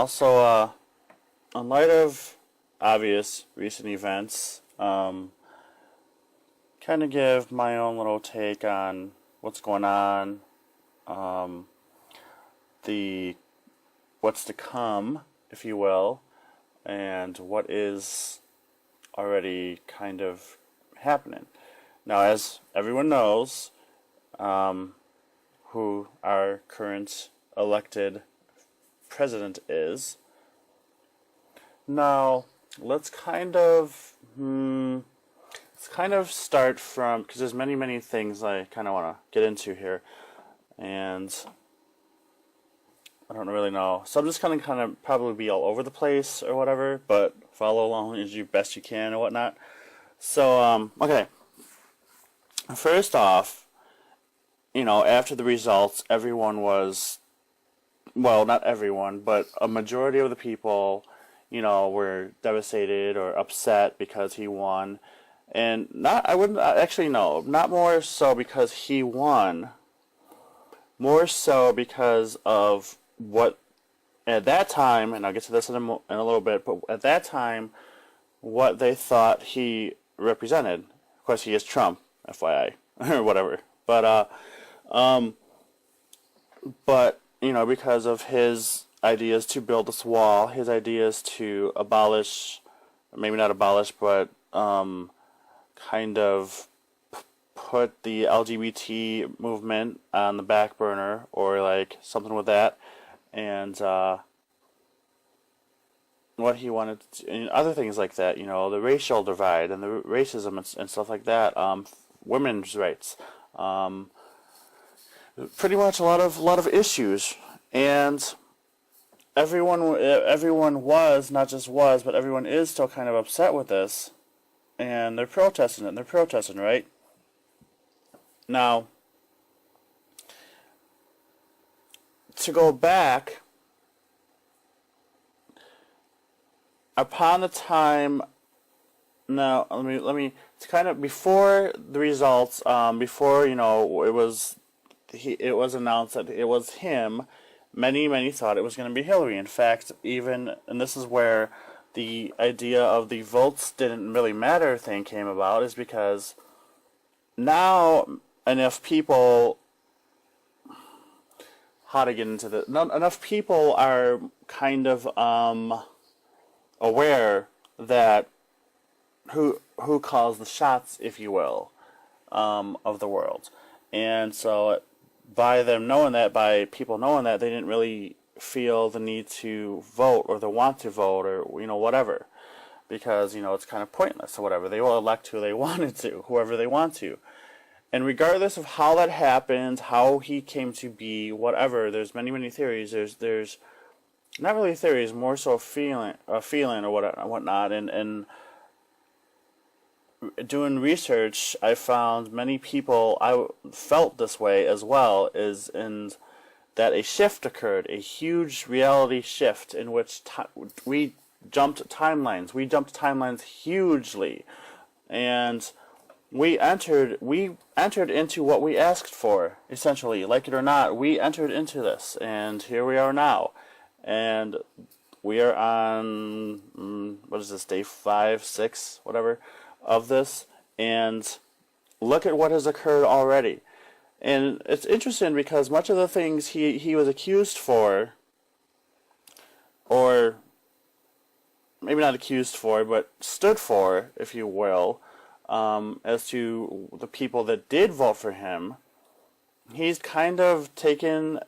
also, in light of obvious recent events, kind of give my own little take on what's going on, um, the what's to come, if you will, and what is already kind of happening. Now, as everyone knows, who our current elected president is. Now, let's kind of start from, because there's many things I kind of want to get into here, and I don't really know. So I'm just kind of probably be all over the place or whatever, but follow along as you best you can and whatnot. So, okay. First off, after the results, everyone was, well, not everyone, but a majority of the people, were devastated or upset because he won. And I wouldn't, actually, no, not more so because he won, more so because of what, at that time, and I'll get to this in a little bit, but at that time, what they thought he represented. Of course, he is Trump, FYI, or whatever. But because of his ideas to build this wall, his ideas to abolish, maybe not abolish, but kind of put the LGBT movement on the back burner, or like something with that, and what he wanted to, and other things like that, the racial divide and the racism and stuff like that, women's rights, pretty much a lot of issues, and everyone was, not just was, but everyone is still kind of upset with this, and they're protesting it, right? Now, to go back, upon the time, now let me it's kind of before the results, before it was announced that it was him. Many thought it was going to be Hillary. In fact, and this is where the idea of the votes didn't really matter thing came about, is because now enough people, how to get into this, enough people are kind of aware that who calls the shots, if you will, of the world. And so by people knowing that, they didn't really feel the need to vote or the want to vote, or whatever, because it's kind of pointless or whatever. They will elect whoever they want to. And regardless of how that happened, how he came to be, whatever, there's many theories. There's not really theories, more so a feeling or whatnot. And doing research, I found many people I felt this way as well, and that a shift occurred, a huge reality shift in which we jumped timelines. We jumped timelines hugely, and we entered into what we asked for, essentially. Like it or not, we entered into this, and here we are now. And we are on, what is this, day 5, 6, whatever, of this, and look at what has occurred already. And it's interesting because much of the things he was accused for, or maybe not accused for, but stood for, if you will, as to the people that did vote for him, he's kind of taken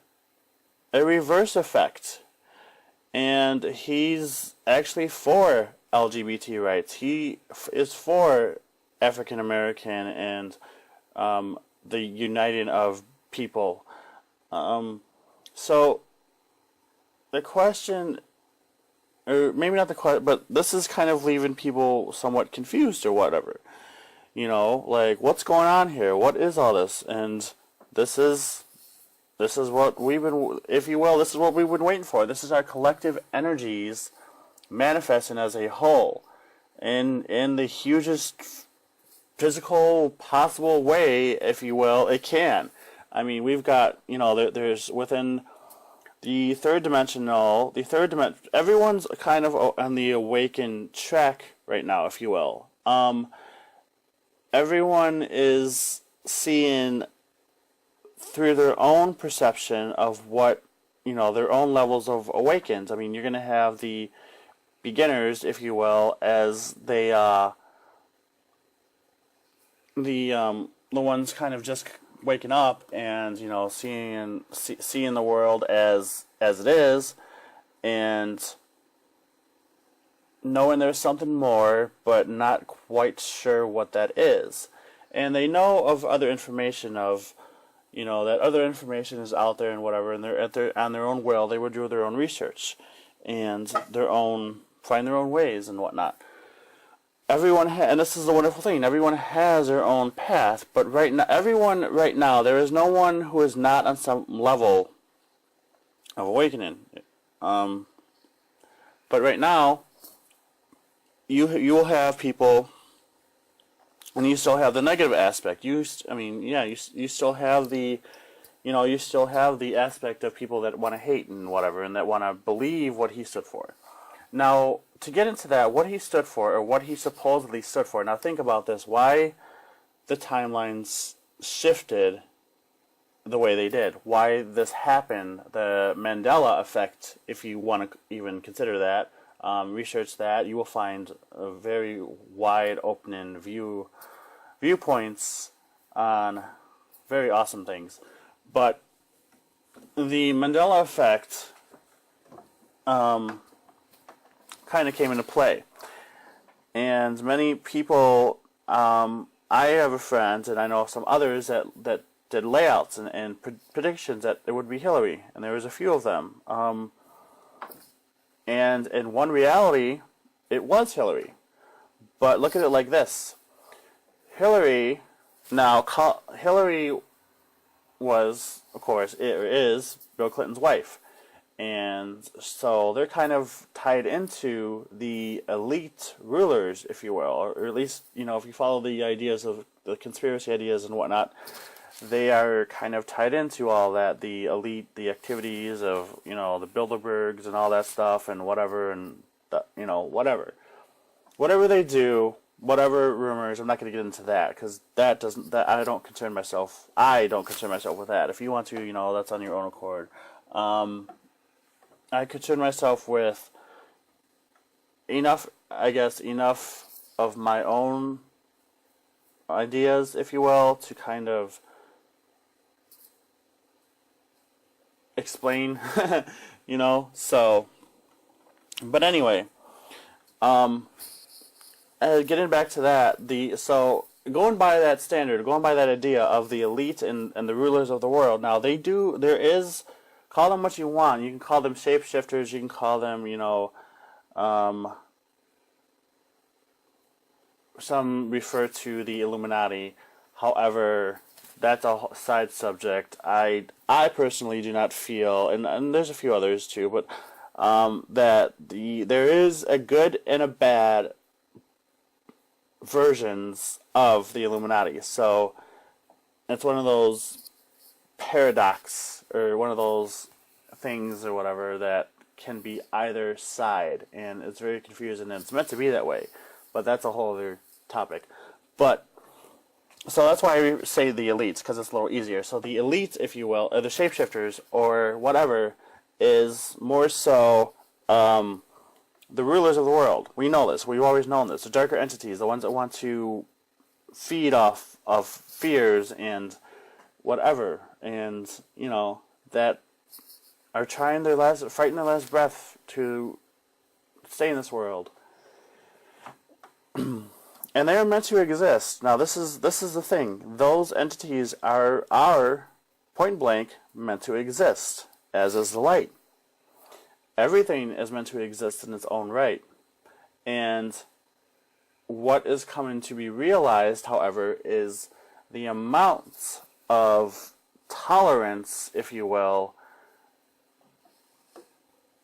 a reverse effect. And he's actually for LGBT rights. He is for African American and the uniting of people. So the question, or maybe not the question, but this is kind of leaving people somewhat confused or whatever. Like, what's going on here? What is all this? And this is what we've been, if you will, this is what we've been waiting for. This is our collective energies manifesting as a whole in the hugest physical possible way, if you will, it can. I mean, we've got, there's within Everyone's kind of on the awakened track right now, if you will. Everyone is seeing through their own perception of what, their own levels of awakens. I mean, you're going to have the beginners, if you will, as they, the ones kind of just waking up and, seeing the world as it is, and knowing there's something more, but not quite sure what that is. And they know of other information that other information is out there and whatever, and they're on their own will. They would do their own research and find their own ways and whatnot. And this is the wonderful thing, everyone has their own path, but everyone right now, there is no one who is not on some level of awakening. But right now, you will have people, and you still have the negative aspect. You still have the, you still have the aspect of people that want to hate and whatever, and that want to believe what he stood for. Now, to get into that, what he stood for, or what he supposedly stood for, now think about this, why the timelines shifted the way they did, why this happened, the Mandela effect, if you want to even consider that, research that, you will find a very wide opening viewpoints on very awesome things. But the Mandela effect kind of came into play, and many people, I have a friend, and I know some others that did layouts and predictions that it would be Hillary, and there was a few of them, and in one reality it was Hillary. But look at it like this: Hillary was, of course, is Bill Clinton's wife. And so they're kind of tied into the elite rulers, if you will, or at least, if you follow the ideas of the conspiracy ideas and whatnot, they are kind of tied into all that, the elite, the activities of, the Bilderbergs and all that stuff and whatever, and, whatever. Whatever they do, whatever rumors, I'm not going to get into that, because I don't concern myself with that. If you want to, that's on your own accord. I concern myself with enough of my own ideas, if you will, to kind of explain, so, but anyway, getting back to that, going by that standard, going by that idea of the elite and the rulers of the world, now call them what you want. You can call them shapeshifters. You can call them, some refer to the Illuminati. However, that's a side subject. I personally do not feel, and there's a few others too, but that there is a good and a bad versions of the Illuminati. So it's one of those paradox, or one of those things or whatever that can be either side, and it's very confusing, and it's meant to be that way, but that's a whole other topic. But so that's why I say the elites, because it's a little easier. So the elites, if you will, or the shapeshifters or whatever, is more so the rulers of the world. We know this. We've always known this. The darker entities, the ones that want to feed off of fears and whatever, and that are fighting their last breath to stay in this world, and they are meant to exist. Now, this is the thing: those entities are point blank meant to exist, as is the light. Everything is meant to exist in its own right, and what is coming to be realized, however, is the amount of tolerance, if you will,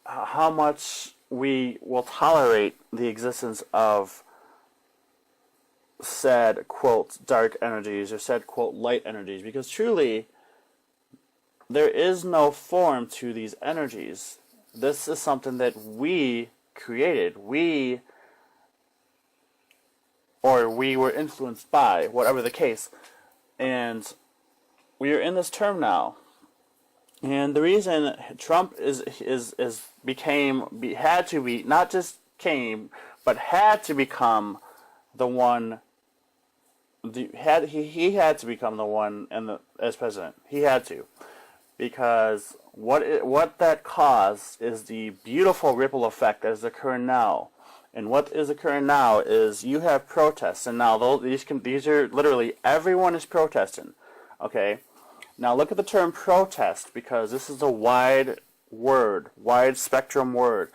how much we will tolerate the existence of said, quote, dark energies, or said, quote, light energies, because truly there is no form to these energies. This is something that we created. We were influenced by, whatever the case. And we are in this term now. And the reason Trump had to be, not just came, but had to become the one, he had to become the one as president. He had to. Because what that caused is the beautiful ripple effect that is occurring now. And what is occurring now is you have protests, and now these are literally everyone is protesting. Okay, now look at the term protest, because this is a wide spectrum word,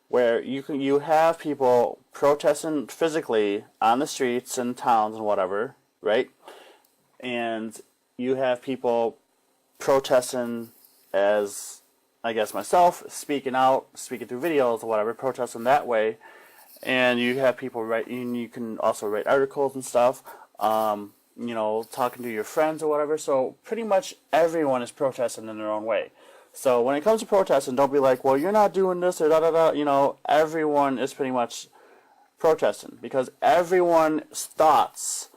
where you have people protesting physically on the streets and towns and whatever, right? And you have people protesting as, I guess, myself, speaking through videos or whatever, protesting that way. And you have people and you can also write articles and stuff, talking to your friends or whatever. So pretty much everyone is protesting in their own way. So when it comes to protesting, don't be like, well, you're not doing this or da-da-da. Everyone is pretty much protesting, because everyone's thoughts,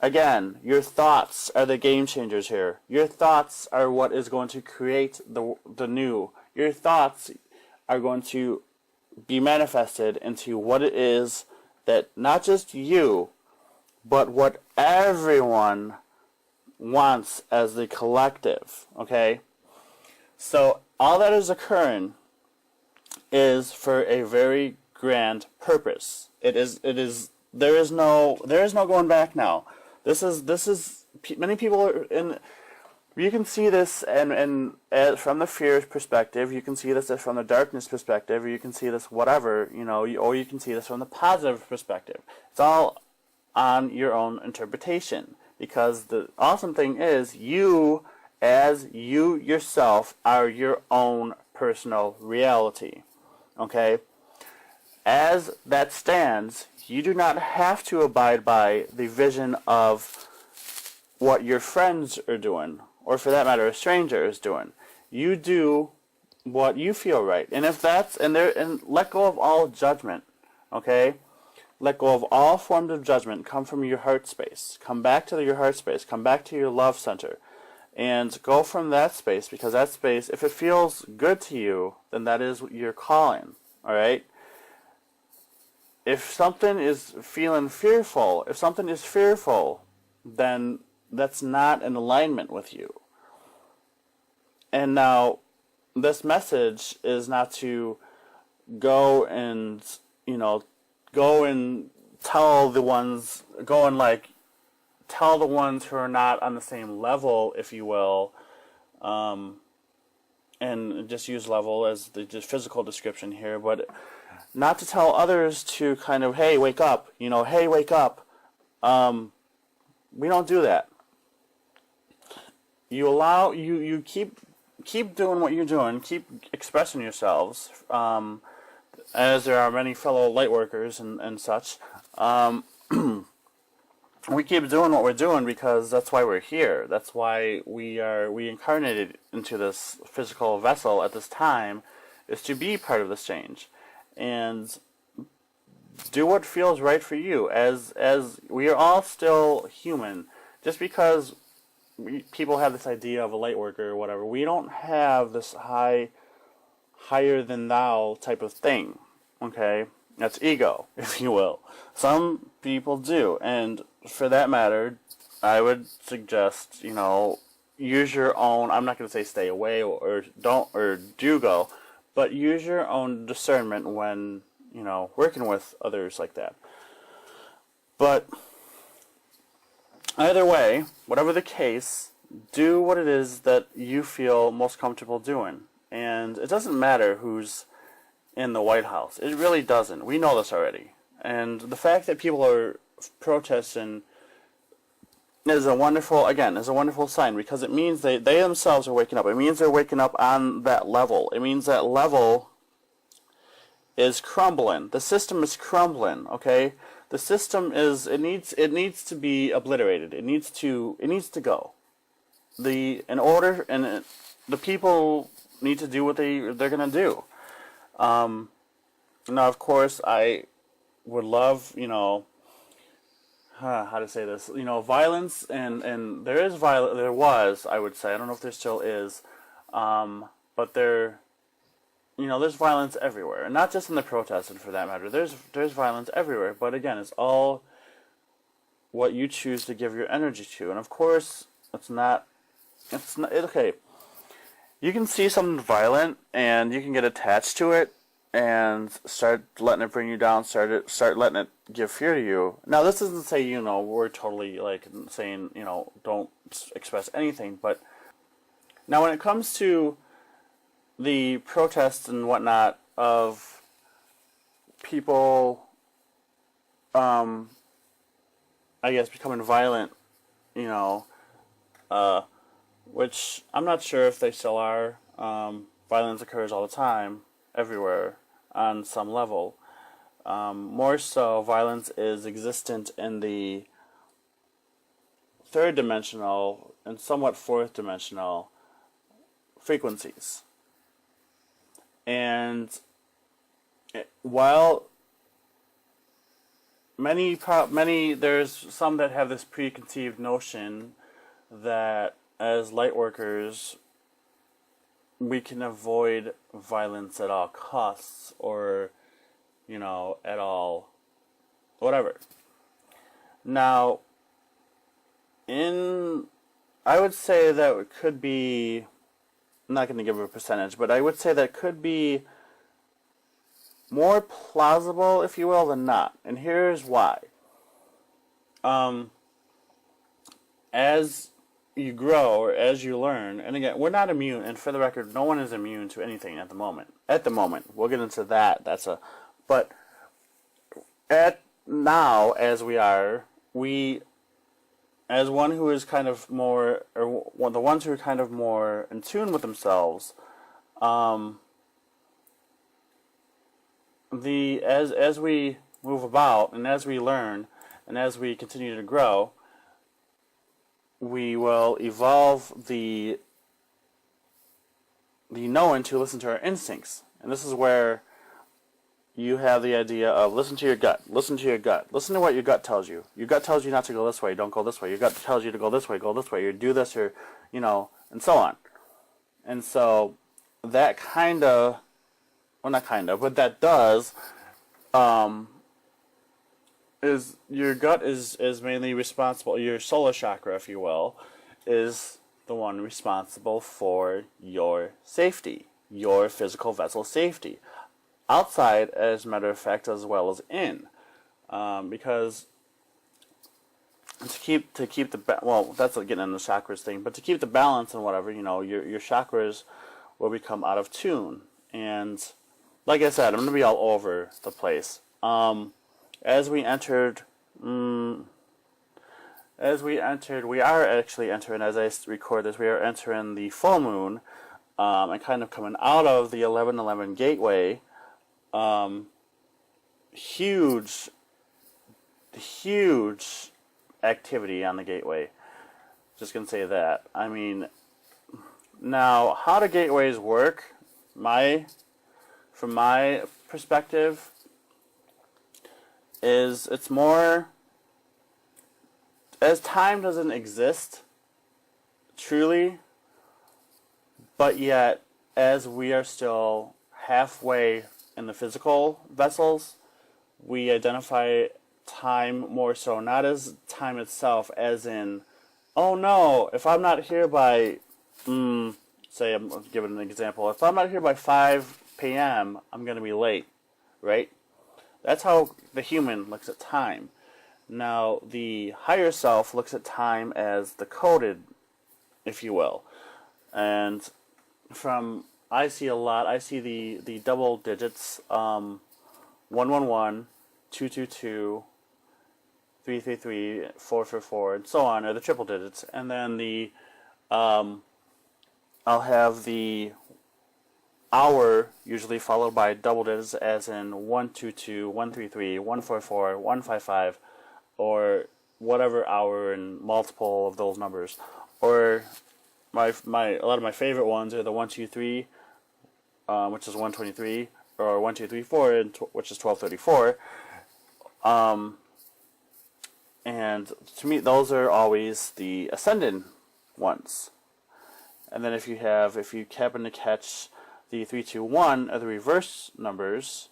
again, your thoughts are the game changers here. Your thoughts are what is going to create the new. Your thoughts are going to be manifested into what it is that not just you, but what everyone wants as the collective, okay? So all that is occurring is for a very grand purpose. There is no going back now. This is many people are in. You can see this and from the fear perspective. You can see this from the darkness perspective. Or you can see this whatever, or you can see this from the positive perspective. It's all on your own interpretation. Because the awesome thing is, you yourself are your own personal reality. Okay? As that stands, you do not have to abide by the vision of what your friends are doing, or for that matter, a stranger is doing. You do what you feel right. And if that's, and let go of all judgment, okay? Let go of all forms of judgment. Come from your heart space. Come back to your heart space. Come back to your love center. And go from that space, because that space, if it feels good to you, then that is your calling, all right? If something is feeling fearful, then that's not in alignment with you. And now, this message is not to go and tell the ones who are not on the same level, if you will, and just use level as the physical description here, but not to tell others to kind of, hey, wake up, hey, wake up. We don't do that. You keep doing what you're doing, keep expressing yourselves, as there are many fellow light workers and such. We keep doing what we're doing because that's why we're here. That's why we incarnated into this physical vessel at this time, is to be part of this change. And do what feels right for you, as we are all still human. Just because people have this idea of a light worker or whatever, we don't have this higher than thou type of thing, okay? That's ego, if you will. Some people do, and for that matter, I would suggest, use your own, I'm not going to say stay away or don't or do go, but use your own discernment when, working with others like that. But either way, whatever the case, do what it is that you feel most comfortable doing. And it doesn't matter who's in the White House. It really doesn't. We know this already. And the fact that people are protesting is a wonderful sign, because it means they themselves are waking up. It means they're waking up on that level. It means that level is crumbling. The system is crumbling, okay? The system it needs to be obliterated. It needs to go. the people need to do what they're gonna do. Now, of course, I would love, how to say this, violence, and there was, I would say, I don't know if there still is, but there's violence everywhere, and not just in the protests, and for that matter, there's violence everywhere. But again, it's all what you choose to give your energy to, and of course, okay. You can see something violent, and you can get attached to it, and start letting it bring you down. Start letting it give fear to you. Now, this doesn't say we're totally saying don't express anything, but now when it comes to the protests and whatnot of people, I guess becoming violent, which I'm not sure if they still are. Violence occurs all the time, everywhere, on some level. More so, violence is existent in the third dimensional and somewhat fourth dimensional frequencies. And while there's some that have this preconceived notion that as light workers we can avoid violence at all costs, or at all whatever. Now, I would say that it could be, I'm not going to give a percentage, but I would say that could be more plausible, if you will, than not. And here's why. As you grow, or as you learn, and again, we're not immune, and for the record, no one is immune to anything at the moment. We'll get into that. But at now, as we are, as one who is kind of more, or the ones who are kind of more in tune with themselves, as we move about, and as we learn, and as we continue to grow, we will evolve the knowing to listen to our instincts. And this is where you have the idea of listen to your gut. Listen to your gut. Listen to what your gut tells you. Your gut tells you not to go this way. Don't go this way. Your gut tells you to go this way. Go this way. You do this, or and so on. And so that but that does is your gut is mainly responsible. Your solar chakra, if you will, is the one responsible for your safety, your physical vessel safety, outside, as a matter of fact, as well as in, because to keep the that's getting into the chakras thing, but to keep the balance and whatever, your chakras will become out of tune. And like I said, I'm going to be all over the place. As we are actually entering, as I record this, we are entering the full moon, and kind of coming out of the 11:11 gateway. Huge activity on the gateway. Just gonna say that. I mean, now how do gateways work? From my perspective, is it's more, as time doesn't exist truly, but yet as we are still halfway in the physical vessels, we identify time more so not as time itself, as in, oh no, if I'm not here by say, I'm giving an example, if I'm not here by 5 p.m. I'm going to be late, right? That's how the human looks at time. Now, the higher self looks at time as the coded, if you will. And I see the double digits, 111, 222, 333, 444, and so on, or the triple digits. And then I'll have the hour usually followed by double digits, as in 122, 133, 144, 155, or whatever hour and multiple of those numbers. Or a lot of my favorite ones are the 123, which is 123, or 1234, which is 1234. And to me, those are always the ascending ones. And then if you happen to catch the 321 are the reverse numbers,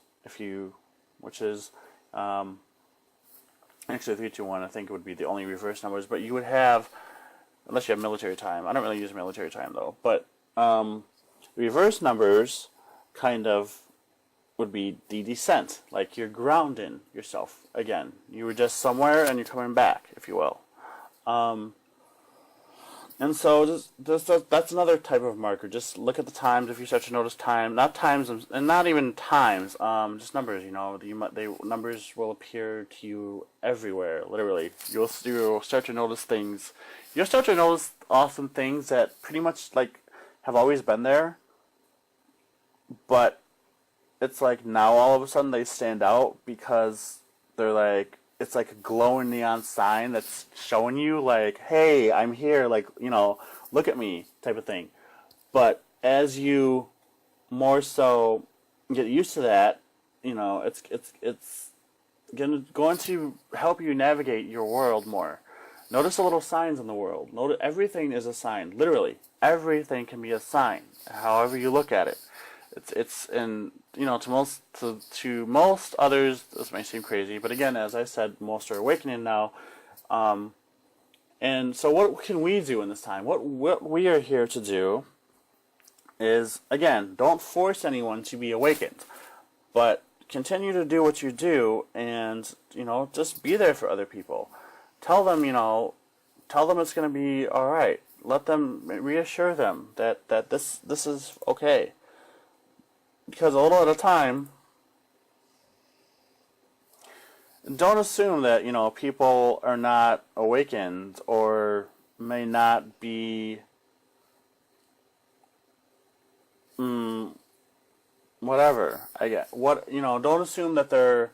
which is actually 321, I think it would be the only reverse numbers, but you would have, unless you have military time. I don't really use military time though, but reverse numbers kind of would be the descent, like you're grounding yourself again. You were just somewhere and you're coming back, if you will. And so that's another type of marker. Just look at the times if you start to notice time, not times and not even times, just numbers. Numbers will appear to you everywhere. Literally, you'll start to notice things. You'll start to notice awesome things that pretty much like have always been there, but it's like now all of a sudden they stand out because they're like, it's like a glowing neon sign that's showing you like, hey, I'm here, like, look at me type of thing. But as you more so get used to that, it's going to help you navigate your world more. Notice the little signs in the world. Notice everything is a sign. Literally, everything can be a sign, however you look at it. To most others, this may seem crazy, but again, as I said, most are awakening now. And so what can we do in this time? What we are here to do is, again, don't force anyone to be awakened, but continue to do what you do and, just be there for other people. Tell them it's going to be all right. Reassure them that this is okay. Because a little at a time, don't assume that, people are not awakened or may not be, whatever. Don't assume that they're,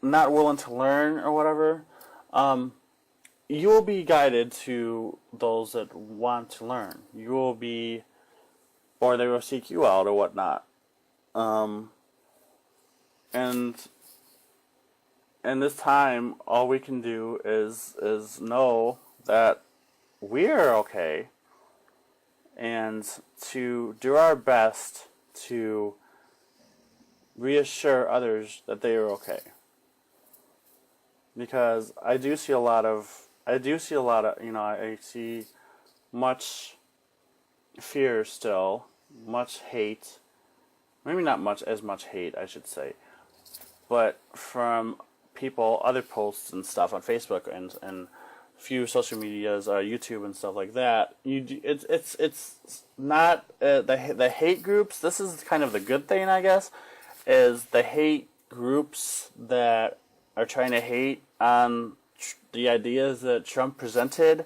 not willing to learn or whatever. You will be guided to those that want to learn. Or they will seek you out or whatnot. And in this time, all we can do is know that we are okay, and to do our best to reassure others that they are okay. Because I see much fear still, much hate, maybe not as much hate, I should say, but from people, other posts and stuff on Facebook and few social medias, YouTube and stuff like that. It's not the hate groups. This is kind of the good thing, I guess, is the hate groups that are trying to hate on the ideas that Trump presented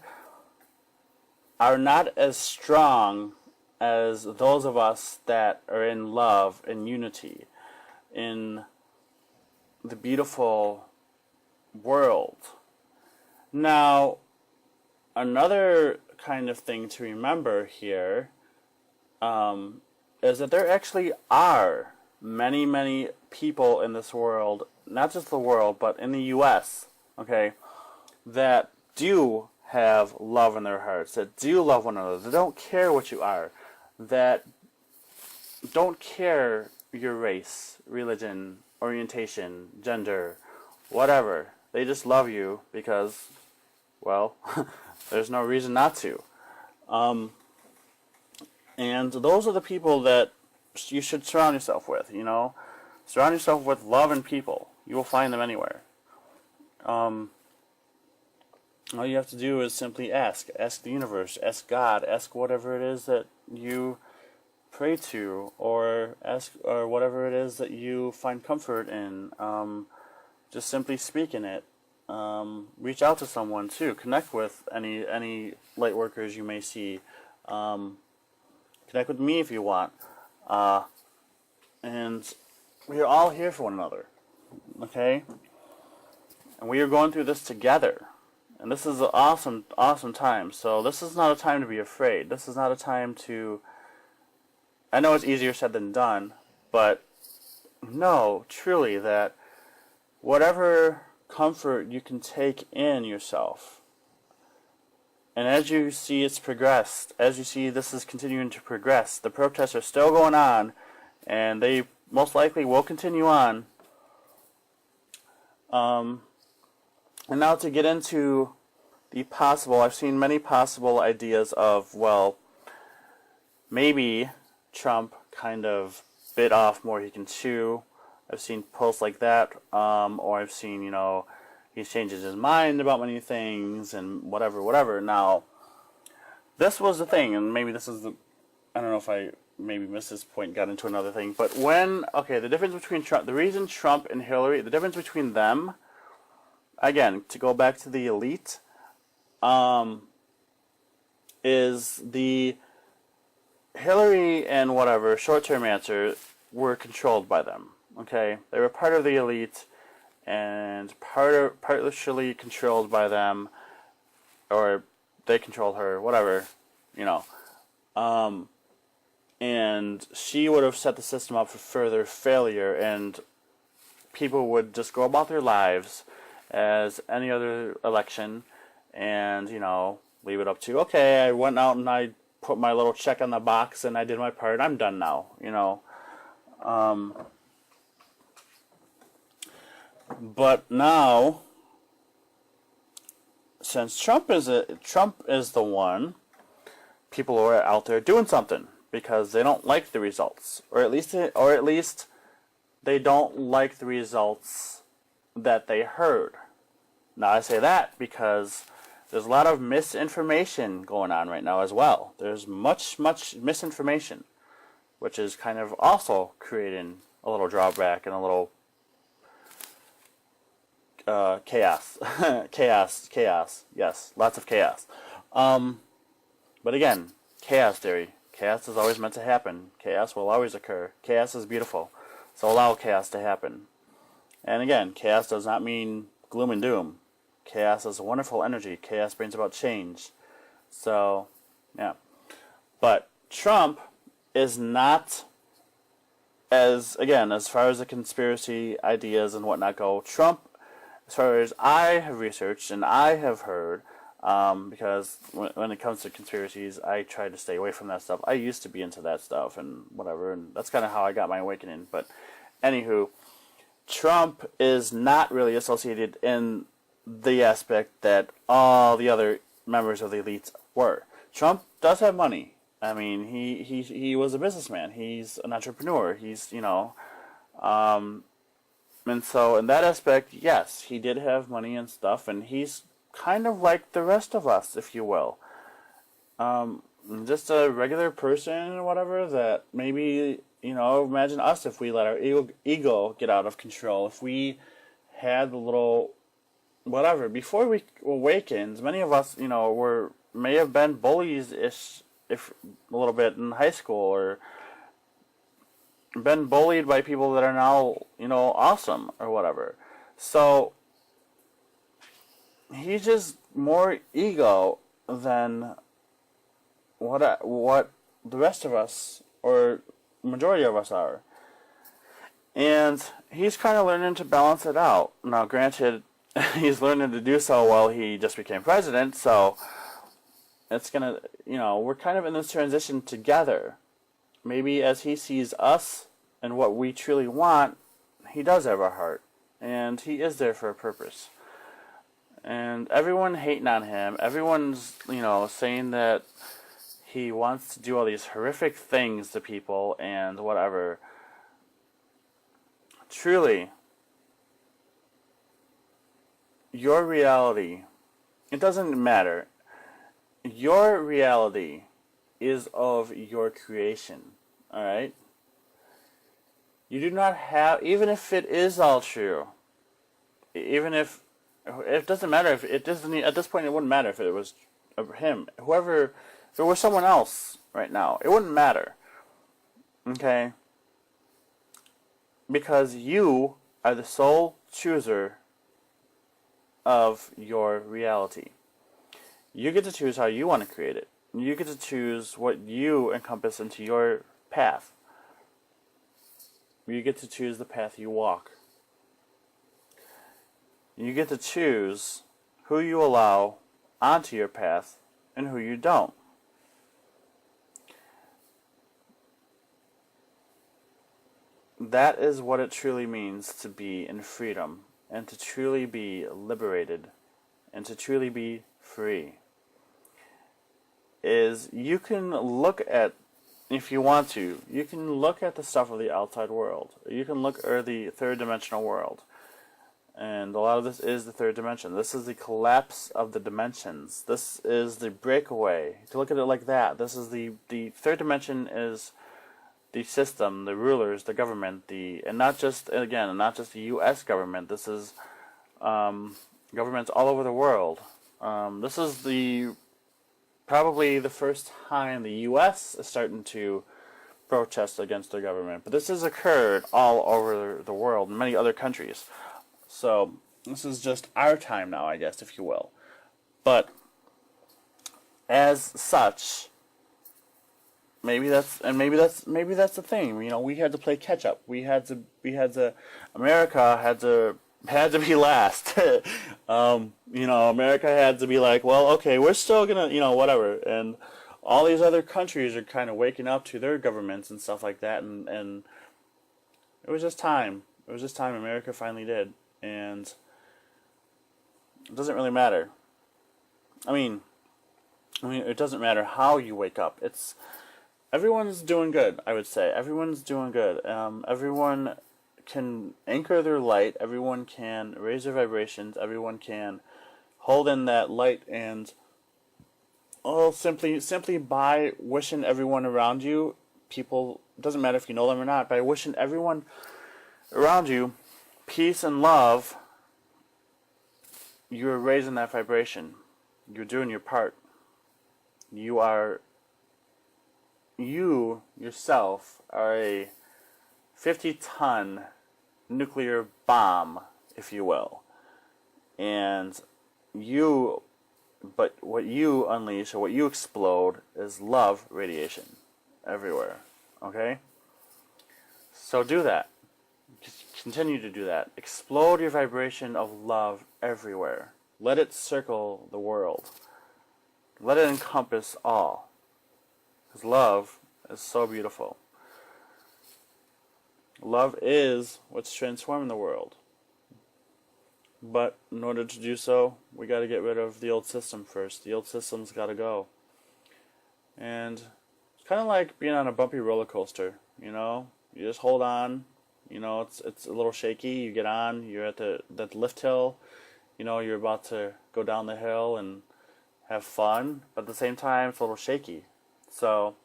are not as strong as those of us that are in love and unity in the beautiful world. Now, another kind of thing to remember here is that there actually are many, many people in this world, not just the world, but in the U.S., okay, that do have love in their hearts, that do love one another, that don't care what you are, that don't care your race, religion, orientation, gender, whatever. They just love you because, well, there's no reason not to. And those are the people that you should surround yourself with, Surround yourself with loving people. You will find them anywhere. All you have to do is simply ask. Ask the universe, ask God, ask whatever it is that you pray to, or whatever it is that you find comfort in. Just simply speak in it. Reach out to someone too. Connect with any light workers you may see. Connect with me if you want. And we are all here for one another. Okay? And we are going through this together. And this is an awesome, awesome time. So this is not a time to be afraid. This is not a time to... I know it's easier said than done, but know truly that whatever comfort you can take in yourself, and as you see it's progressed, as you see this is continuing to progress, the protests are still going on, and they most likely will continue on. And now to get into the possible, I've seen many possible ideas of, well, maybe Trump kind of bit off more he can chew. I've seen posts like that, or I've seen, he changes his mind about many things and whatever. Now, this was the thing, and maybe this is the, I don't know if I maybe missed this point, got into another thing, but the difference between Trump, the reason Trump and Hillary, the difference between them, again, to go back to the elite, is the Hillary and whatever, short-term answer, were controlled by them, okay? They were part of the elite and partially controlled by them, or they controlled her, whatever, and she would have set the system up for further failure, and people would just go about their lives as any other election, and, leave it up to, okay, I went out and I put my little check on the box and I did my part, I'm done now, But now, since Trump is the one, people are out there doing something because they don't like the results, or at least they don't like the results that they heard. Now I say that because there's a lot of misinformation going on right now as well. There's much misinformation, which is kind of also creating a little drawback and a little chaos. chaos. Yes, lots of chaos. But again, chaos theory. Chaos is always meant to happen. Chaos will always occur. Chaos is beautiful. So allow chaos to happen. And again, chaos does not mean gloom and doom. Chaos is a wonderful energy. Chaos brings about change. So, yeah. But Trump is not, as far as the conspiracy ideas and whatnot go, Trump, as far as I have researched and I have heard, because when it comes to conspiracies, I try to stay away from that stuff. I used to be into that stuff and whatever, and that's kind of how I got my awakening. But anywho, Trump is not really associated in the aspect that all the other members of the elites were. Trump does have money. I mean, he was a businessman. He's an entrepreneur. He's, and so in that aspect, yes, he did have money and stuff, and he's kind of like the rest of us, if you will. Just a regular person or whatever that maybe, imagine us if we let our ego get out of control. If we had the little, whatever, before we awakened, many of us, may have been bullies-ish, if a little bit in high school, or been bullied by people that are now, awesome or whatever. So he's just more ego than what the rest of us, or majority of us, are. And he's kind of learning to balance it out. Now, granted, he's learning to do so while he just became president, so it's gonna, we're kind of in this transition together. Maybe as he sees us and what we truly want, he does have our heart, and he is there for a purpose. And everyone hating on him, everyone's, saying that he wants to do all these horrific things to people and whatever. Truly, your reality, it doesn't matter. Your reality is of your creation, alright? You do not have, even if it is all true, even if, it doesn't matter if, it doesn't, at this point it wouldn't matter if it was him, whoever, if it was someone else right now, it wouldn't matter, okay? Because you are the sole chooser of your reality. You get to choose how you want to create it. You get to choose what you encompass into your path. You get to choose the path you walk. You get to choose who you allow onto your path and who you don't. That is what it truly means to be in freedom and to truly be liberated and to truly be free. Is you can look at, if you want to, you can look at the stuff of the outside world. You can look at the third dimensional world. And a lot of this is the third dimension. This is the collapse of the dimensions. This is the breakaway. To look at it like that, this is the third dimension is the system, the rulers, the government, and not just the U.S. government. This is governments all over the world. This is probably the first time the U.S. is starting to protest against the government. But this has occurred all over the world in many other countries. So this is just our time now, I guess, if you will. But as such, maybe that's the thing. You know, we had to play catch up. America had to be last. You know, America had to be like, well, okay, we're still gonna, you know, whatever. And all these other countries are kind of waking up to their governments and stuff like that. And it was just time. It was just time America finally did. And it doesn't really matter. I mean, it doesn't matter how you wake up. Everyone's doing good, I would say. Everyone's doing good. Everyone can anchor their light. Everyone can raise their vibrations. Everyone can hold in that light, and simply by wishing everyone around you, people, doesn't matter if you know them or not, by wishing everyone around you peace and love, you're raising that vibration. You're doing your part. You yourself are a 50-ton nuclear bomb, if you will. And but what you unleash, or what you explode, is love radiation everywhere. Okay? So do that. Continue to do that. Explode your vibration of love everywhere. Let it circle the world. Let it encompass all. Because love is so beautiful. Love is what's transforming the world. But in order to do so, we got to get rid of the old system first. The old system's got to go. And it's kind of like being on a bumpy roller coaster, you know? You just hold on. You know, it's a little shaky. You get on, you're at that lift hill. You know, you're about to go down the hill and have fun, but at the same time, it's a little shaky. So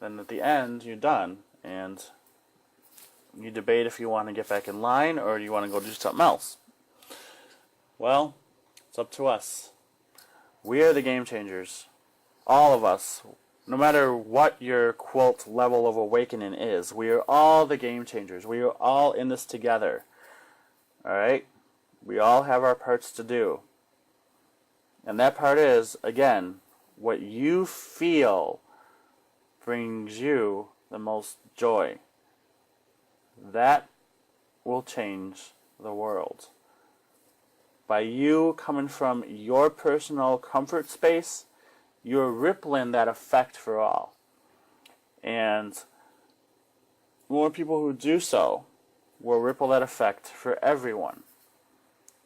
then at the end, you're done, and you debate if you want to get back in line or you want to go do something else. Well, it's up to us. We are the game changers. All of us. No matter what your, quote, level of awakening is, we are all the game changers. We are all in this together. Alright? We all have our parts to do. And that part is, again, what you feel brings you the most joy. That will change the world. By you coming from your personal comfort space, you're rippling that effect for all. And more people who do so will ripple that effect for everyone.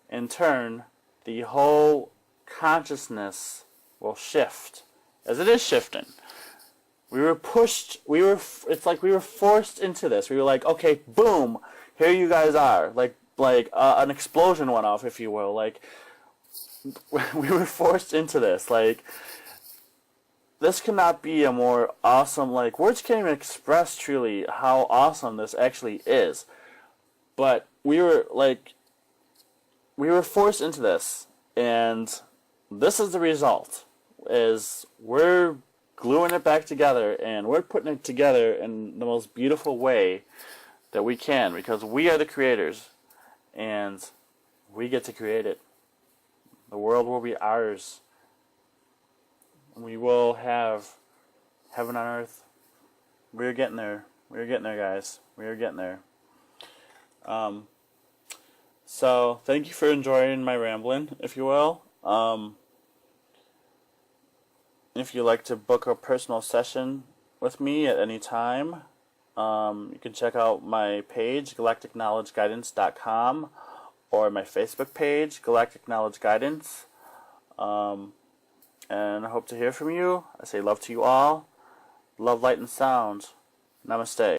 In turn, the whole consciousness will shift, as it is shifting. It's like we were forced into this. We were like, okay, boom, here you guys are. Like an explosion went off, if you will. Like, we were forced into this. Like, this cannot be a more awesome, like, words can't even express truly how awesome this actually is. But we were forced into this, and this is the result, is we're gluing it back together, and we're putting it together in the most beautiful way that we can, because we are the creators, and we get to create it. The world will be ours. We will have heaven on earth. We're getting there. We're getting there, guys. We're getting there. So, thank you for enjoying my rambling, if you will. If you'd like to book a personal session with me at any time, you can check out my page, galacticknowledgeguidance.com, or my Facebook page, Galactic Knowledge Guidance. And I hope to hear from you. I say love to you all. Love, light, and sound. Namaste.